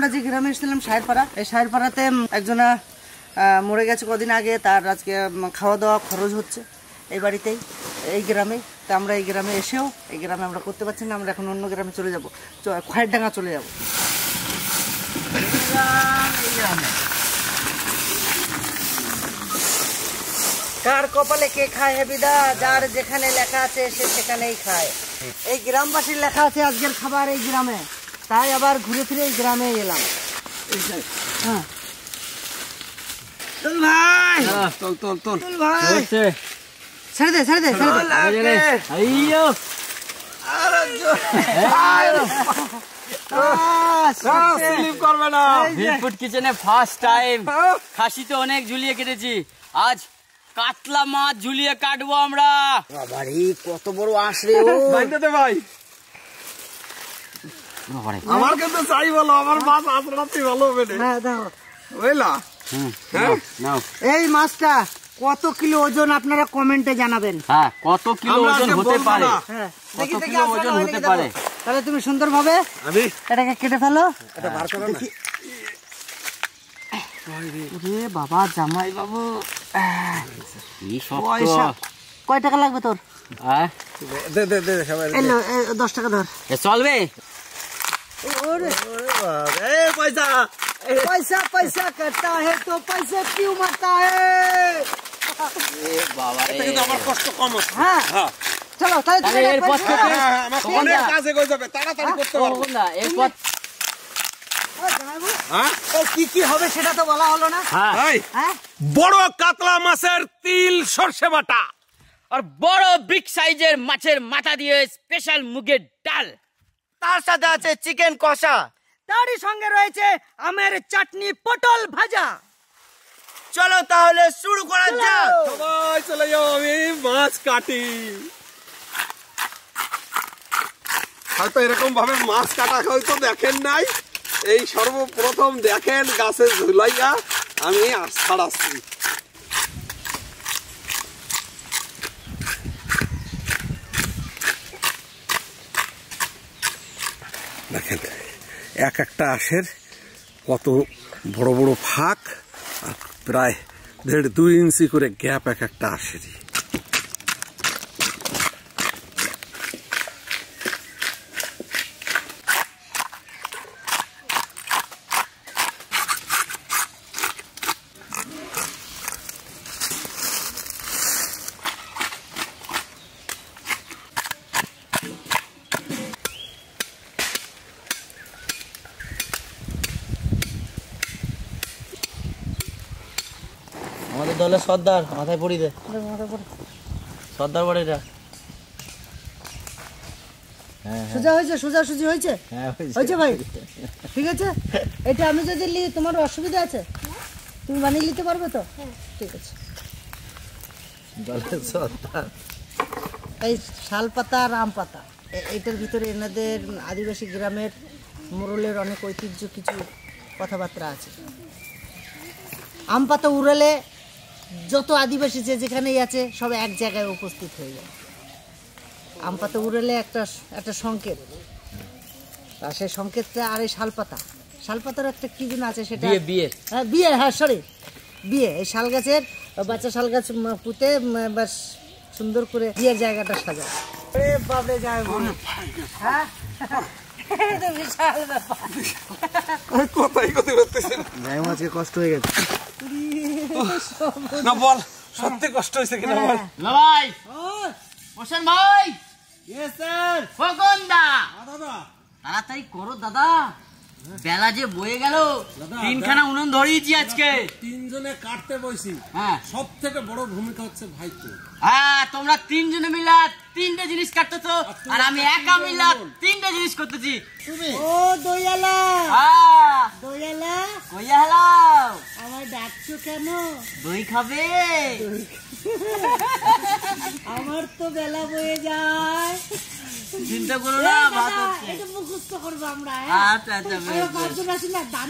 আমরা যে গ্রামে এসেছিলাম শাহেরপাড়া, এই শাহেরপাড়াতে একজনা মরে গেছে কদিন আগে, তার আজকে খাওয়া দাওয়া খরচ হচ্ছে এই বাড়িতেই, এই গ্রামে। তা আমরা এই গ্রামে এসেও এই গ্রামে আমরা করতে পারছি না, আমরা এখন অন্য গ্রামে চলে যাবো, খয়েরডাঙ্গা চলে যাবো। কার কপালে কে খায় হেবিদা, যার যেখানে লেখা আছে সে সেখানেই খায়। এই গ্রামবাসীর লেখা আছে আজকের খাবার এই গ্রামে, তাই আবার ঘুরে ফিরে এই গ্রামে এলাম। হ্যাঁ চল ভাই, চল ভাই, ছেড়ে দে ছেড়ে দে কিচেনে ফার্স্ট টাইম খাসি তো অনেক ঝুলিয়ে কেটেছি, আজ কাতলা মাছ ঝুলিয়ে কাটবো আমরা। বাবারে কত বড় আসরে ও ভাই, আমার কিন্তু চাই বলো, আমার মাছ আসরাতে ভালো হবে না। হ্যাঁ দাও বুঝলা। এই মাছটা কত কিলো ওজন আপনারা কমেন্টে জানাবেন। হ্যাঁ কত কিলো ওজন হতে পারে, হ্যাঁ কত কিলো ওজন হতে পারে। তাহলে তুমি সুন্দরভাবে এটাকে কেটে ফেলো। এটা বার করো না। ওরে বাবা জামাই বাবু, কয় টাকা লাগবে তোর? দে দে দে সবাই 10 টাকা ধর। চলবে? ওরে পয়সা पैसा पैसा करता है तो पैसे क्यों मरता है। বাবা রে, কিন্তু আমার কষ্ট কম হচ্ছে। হ্যাঁ চলো তাহলে তুমি আমার অনেক কাজে কই যাবে, তাড়াতাড়ি করতে পারবো না এই পথ। হ্যাঁ কি কি হবে সেটা তো বলা হলো না। হ্যাঁ বড় কাতলা মাছের তিল সরষে বাটা, আর বড় বিগ সাইজের মাছের মাথা দিয়ে স্পেশাল মুগের ডাল, তার সাথে আছে চিকেন কষা, তারই সঙ্গে রয়েছে আমের চাটনি, পটল ভাজা। চলো তাহলে শুরু করা যাক। সবাই চলে যাও, আমি মাছ কাটি। হয়তো এরকম ভাবে মাছ কাটা হয়তো দেখেন নাই, এই সর্বপ্রথম দেখেন গাছে ঝুলাইয়া আমি ছাড়াচ্ছি। দেখেন এক একটা আঁশের কত বড় বড় ফাঁক, আর প্রায় 1.5-2 ইঞ্চি করে গ্যাপ এক একটা আঁশেরই। আমাদের দলের সর্দার মাথায় পড়ি দে, সর্দার বাড়িটা সোজা হয়েছে, সোজাসুজি হয়েছে, হয়েছে ভাই ঠিক আছে। এটা আমি যদি তোমার অসুবিধা আছে তুমি বানিয়ে নিতে পারবে তো? ঠিক আছে। এই শাল পাতা আর আম পাতা, এটার ভিতরে এনাদের আদিবাসী গ্রামের মোড়লের অনেক ঐতিহ্য কিছু কথাবার্তা আছে। আম পাতা উড়ালে যত আদিবাসী যে যেখানেই আছে সব এক জায়গায় উপস্থিত হয়ে যায়। আম পাতা উড়ালে একটা সংকেত, আর সেই সংকেতটা। আর এই শালপাতার একটা কি যেন আছে সেটা বিয়ে, হ্যাঁ সরি বিয়ে। এই শাল গাছের বাচ্চা শাল গাছ পুঁতে বাস সুন্দর করে বিয়ের জায়গাটা সাজায়। বাবরে যায় হ্যাঁ বিশাল ব্যাপার। কোথায় কোথায় করতেছেন? আজকে কষ্ট হয়ে গেছে না বল, সত্যি কষ্ট হয়েছে কিনা বল। ভাই হোসেন ভাই, ইয়েস স্যার। খোকন দা, দাদা তাড়াতাড়ি করো দাদা, বেলা যে বয়ে গেল, 3খানা উনুন ধরিয়েছি আজকে। 3 জনে কাটতে বসি, হ্যাঁ সব থেকে বড় ভূমিকা হচ্ছে ভাই তো। হ্যাঁ তোমরা 3 জনে মিলা 3টে জিনিস কাটতেছো, আর আমি একা মিলা 3টে জিনিস করতেছি। তুমি ও দইয়ালা, দইয়ালা কইয়া হ্যালো, আমার ডাকছো কেন? দই খাবে? আমার তো বেলা বয়ে যায়, চিন্তা করো না, ভাত হচ্ছে। এটা মুখস্থ করবো আমরা। আচ্ছা আচ্ছা,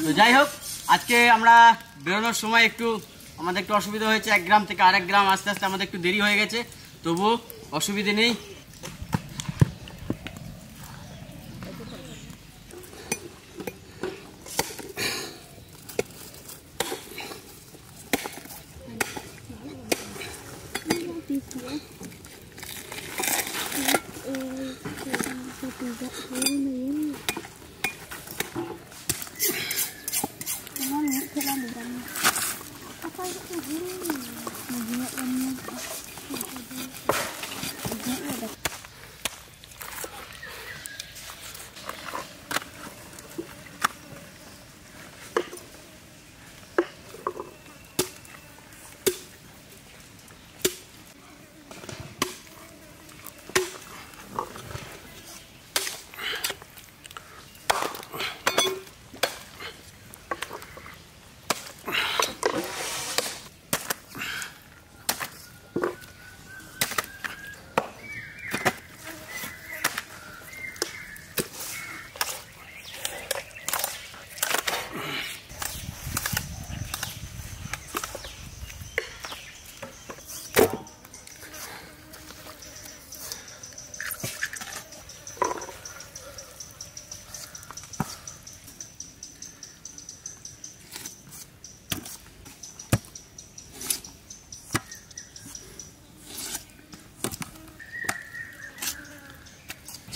তো যাই হোক আজকে আমরা বেরোনোর সময় আমাদের একটু অসুবিধা হয়েছে, এক গ্রাম থেকে আরেক গ্রাম আস্তে আস্তে আমাদের একটু দেরি হয়ে গেছে, তবু অসুবিধে নেই।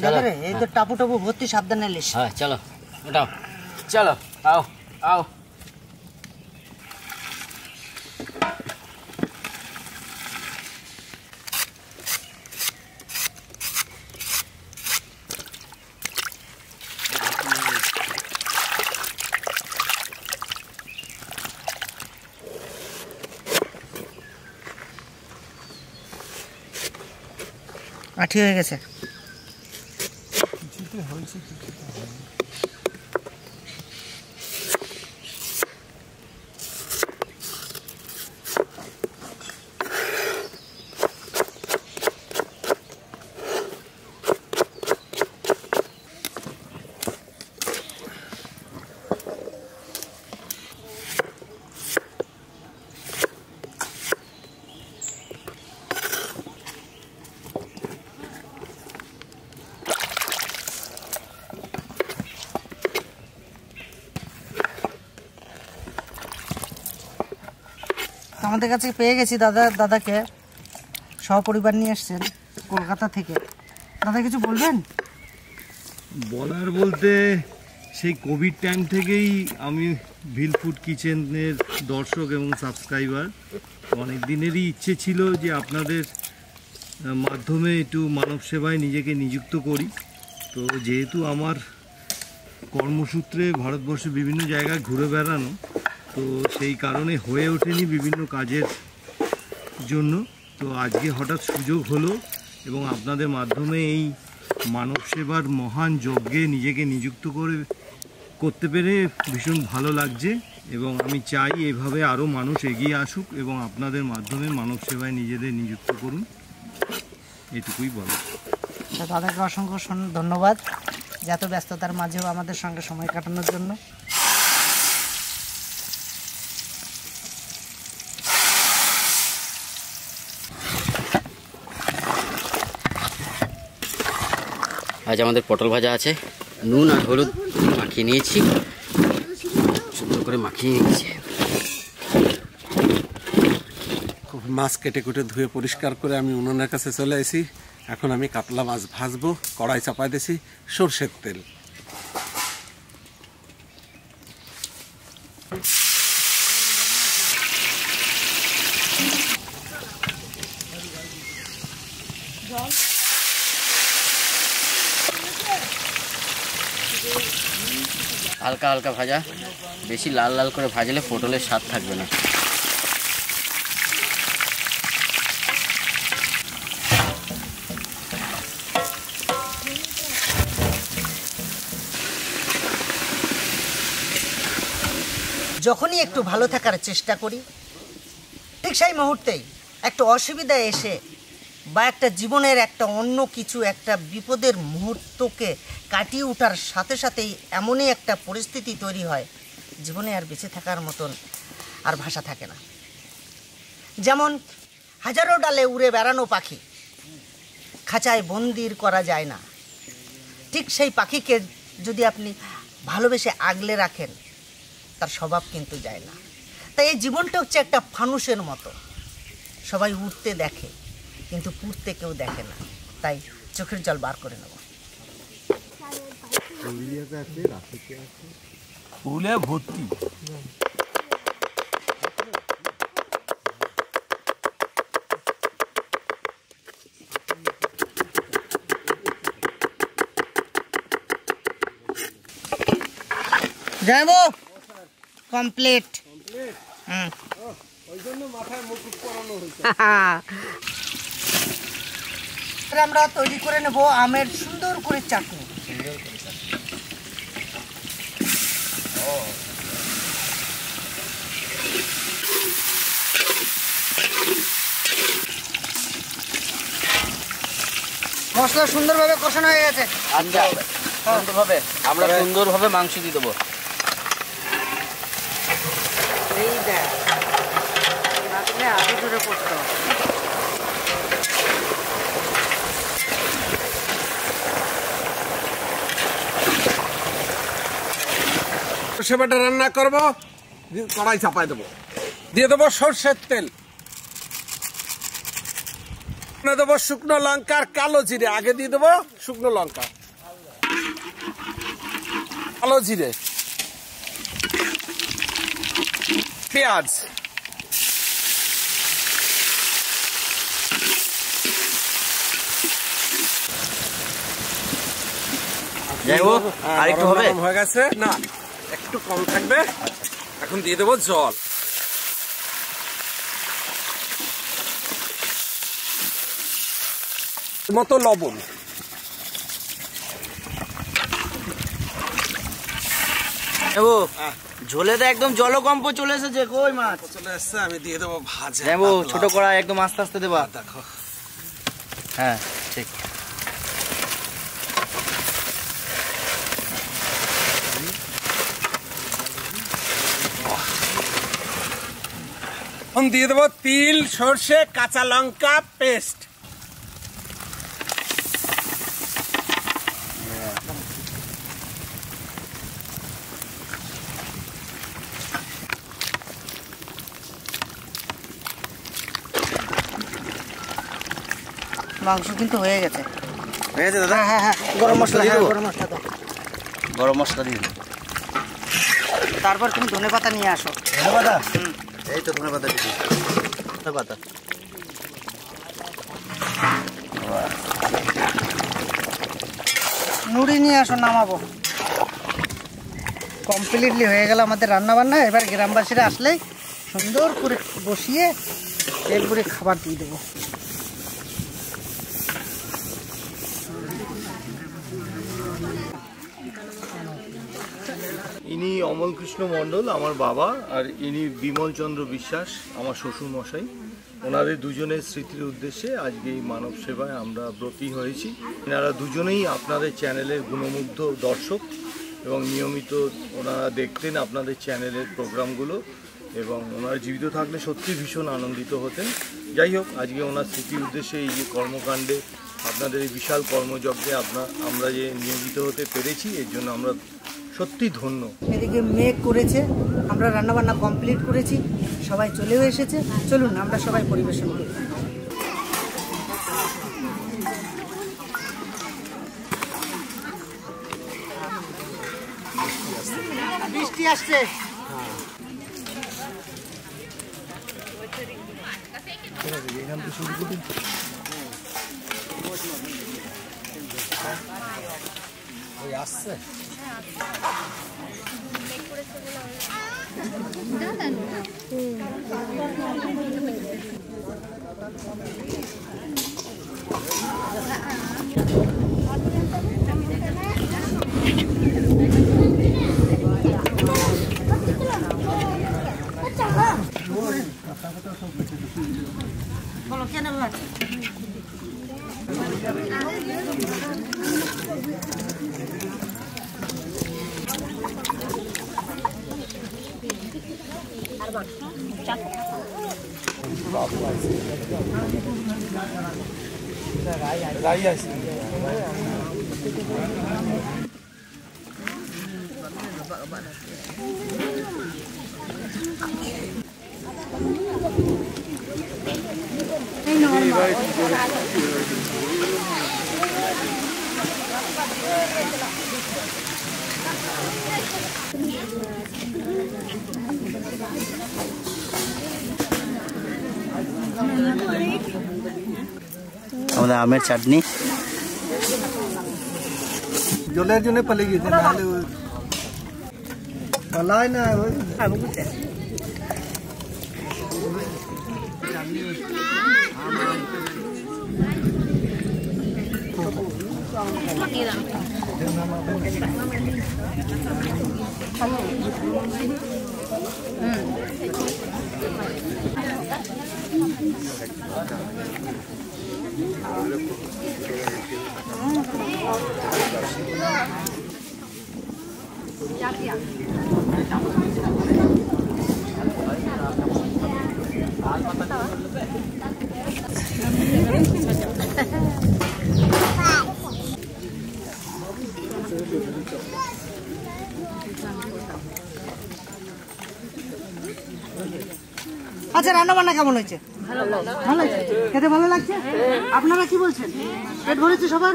দাদা রে এই তো টাপু টাপু ভর্তি, সাবধানে এলিস। হ্যাঁ চলো ওটাও, চলো আও আও। আঠি হয়ে গেছে। আমাদের কাছে পেয়ে গেছি দাদাকে, সহপরিবার নিয়ে এসছেন কলকাতা থেকে। দাদা কিছু বলবেন? বলার বলতে সেই কোভিড টাইম থেকেই আমি ভিল ফুড কিচেনের দর্শক এবং সাবস্ক্রাইবার। অনেক দিনেরই ইচ্ছে ছিল যে আপনাদের মাধ্যমে একটু মানব সেবায় নিজেকে নিযুক্ত করি। তো যেহেতু আমার কর্মসূত্রে ভারতবর্ষে বিভিন্ন জায়গায় ঘুরে বেড়ানো, তো সেই কারণে হয়ে ওঠেনি বিভিন্ন কাজের জন্য। তো আজকে হঠাৎ সুযোগ হলো এবং আপনাদের মাধ্যমে এই মানব সেবার মহান যজ্ঞে নিজেকে নিযুক্ত করতে পেরে ভীষণ ভালো লাগছে এবং আমি চাই এভাবে আরও মানুষ এগিয়ে আসুক এবং আপনাদের মাধ্যমে মানব সেবায় নিজেদের নিযুক্ত করুন, এটুকুই বলো। দাদাকে অসংখ্য ধন্যবাদ যে এত ব্যস্ততার মাঝেও আমাদের সঙ্গে সময় কাটানোর জন্য। আজ আমাদের পটল ভাজা আছে, নুন আর হলুদ মাখিয়ে নিয়েছি, সুন্দর করে মাখিয়ে নিয়েছি। মাছ কেটে কুটে ধুয়ে পরিষ্কার করে আমি উনুনের কাছে চলে এসেছি। এখন আমি কাতলা মাছ ভাজবো, কড়াই চাপাই দিয়েছি সরষের তেল। হালকা হালকা ভাজা, বেশি লাল লাল করে ভাজলে পটলের স্বাদ থাকবে না। যখনই একটু ভালো থাকার চেষ্টা করি, ঠিক সেই মুহূর্তেই একটা অসুবিধা এসে বা একটা জীবনের একটা অন্য কিছু একটা বিপদের মুহূর্তকে কাটিয়ে ওঠার সাথে সাথেই এমনই একটা পরিস্থিতি তৈরি হয়, জীবনে আর বেঁচে থাকার মতন আর ভাষা থাকে না। যেমন হাজারো ডালে উড়ে বেড়ানো পাখি খাঁচায় বন্দির করা যায় না, ঠিক সেই পাখিকে যদি আপনি ভালোবেসে আগলে রাখেন তার স্বভাব কিন্তু যায় না। তাই এই জীবনটা হচ্ছে একটা ফানুসের মতো, সবাই উঠতে দেখে কিন্তু পুড়তে কেউ দেখে না, তাই চোখের জল বার করে নেব। ফুলে ভর্তি। যাবো কমপ্লিট। আমরা তৈরি করে নেব আমের সুন্দর করে চাটনি। মশলা সুন্দরভাবে কষানো হয়ে গেছে। আচ্ছা সুন্দরভাবে আমরা সুন্দরভাবে মাংস দিয়ে দেবো। এই দেখ আগে জোরে পড়তো। সেবাটা রান্না করব, কড়াই চাপাই দেবো, দিয়ে দেবো সর্ষের তেল, দেবো শুকনো লঙ্কা আর কালো জিরে। আগে দিয়ে দেবো শুকনো লঙ্কা, কালো জিরে, পেঁয়াজ, আর একটু হবে হয়ে গেছে না, একটু কম থাকবে। এখন দিয়ে দেবো জল, মতো লবণ, ঝোলে তো একদম জলকম্প চলে এসেছে। কই মাছ চলে এসছে, আমি দিয়ে দেবো ভাজা। যাবো ছোট কড়াই একদম আস্তে আস্তে দেবা। দেখো হ্যাঁ ঠিক। এখন দিয়ে দেবো তিল, সর্ষে, কাঁচা লঙ্কা পেস্ট। মাংস কিন্তু হয়ে গেছে। হয়ে গেছে দাদা? হ্যাঁ হ্যাঁ, গরম মশলা দিয়ে দেবো? গরম মশলা দাও। গরম মশলা দিয়ে দেবো। তারপর তুমি ধনেপাতা নিয়ে আসো। ধনেপাতা? এই তো ধনেপাতা দিচ্ছি। ধনেপাতা নুড়ি নিয়ে আসো, নামাবো। কমপ্লিটলি হয়ে গেল আমাদের রান্না বান্না। এবার গ্রামবাসীরা আসলেই সুন্দর করে বসিয়ে এরপরে খাবার দিয়ে দেবো। ইনি অমল কৃষ্ণ মণ্ডল আমার বাবা, আর ইনি বিমল চন্দ্র বিশ্বাস আমার শ্বশুর মশাই। ওনাদের দুজনের স্মৃতির উদ্দেশ্যে আজকে এই মানব সেবায় আমরা ব্রতী হয়েছি। এনারা দুজনেই আপনাদের চ্যানেলের গুণমুগ্ধ দর্শক এবং নিয়মিত ওনারা দেখতেন আপনাদের চ্যানেলের প্রোগ্রামগুলো, এবং ওনারা জীবিত থাকলে সত্যি ভীষণ আনন্দিত হতেন। যাই হোক, আজকে ওনার স্মৃতির উদ্দেশ্যে এই যে কর্মকাণ্ডে আপনাদের এই বিশাল কর্মযজ্ঞে আমরা যে নিয়োজিত হতে পেরেছি, এর জন্য আমরা সত্যি ধন্য। এদিকে মেঘ করেছে, আমরা রান্নাবান্না কমপ্লিট করেছি, সবাই চলেও এসেছে। চলুন আমরা সবাই পরিবেশন করি। বৃষ্টি আসছে। আসছে বলো কেন ভাই? রাই আছে আমের চাটনি। জলের জন্য পালিয়ে গেছে, নাহলে পালায় না ওই আচ্ছা, রান্না বান্না কেমন হয়েছে? ভালো হয়েছে, খেতে ভালো লাগছে? আপনারা কি বলছেন? পেট ভরেছে সবার?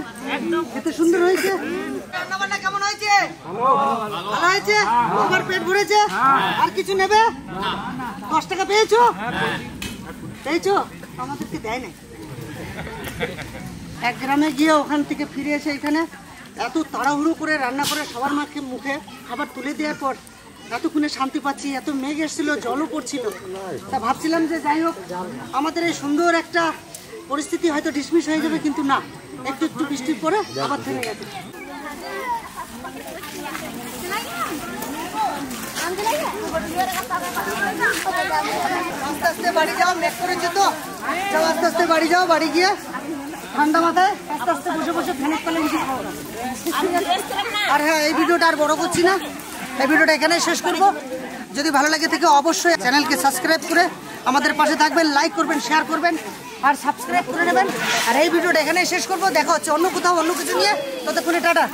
খেতে সুন্দর হয়েছে? রান্না বান্না কেমন হয়েছে? ভালো হয়েছে? সবার পেট ভরেছে? আর কিছু নেবে? 10 টাকা পেয়েছো? পেয়েছো? আমাদেরকে দেয় না। এক গ্রামে গিয়ে ওখান থেকে ফিরে এসে এখানে এত তাড়াহুড়ো করে রান্না করে সবার মাকে মুখে খাবার তুলে দেওয়ার পর এতক্ষণে শান্তি পাচ্ছি। এত মেঘ এসেছিল, জলও পড়ছিল, তা ভাবছিলাম যে যাই হোক আমাদের এই সুন্দর একটা পরিস্থিতি হয়তো ডিসমিস হয়ে যাবে, কিন্তু না, একটু একটু বৃষ্টির পরে আবার থেমে গেছে। আস্তে আস্তে বাড়ি যাও, মেঘ করেছে তো, যাও আস্তে আস্তে বাড়ি যাও। বাড়ি গিয়ে ঠান্ডা মাথায় আস্তে আস্তে বসে বসে ফ্যানের তলে বসে খাওয়া। আর হ্যাঁ, এই ভিডিওটা আর বড় করছি না, এই ভিডিওটা এখানেই শেষ করব। যদি ভালো লাগে থাকে অবশ্যই চ্যানেলকে সাবস্ক্রাইব করে আমাদের পাশে থাকবেন, লাইক করবেন, শেয়ার করবেন আর সাবস্ক্রাইব করে নেবেন। আর এই ভিডিওটা এখানেই শেষ করব। দেখা হচ্ছে অন্য কোথাও অন্য কিছু নিয়ে, ততক্ষণে টাটা।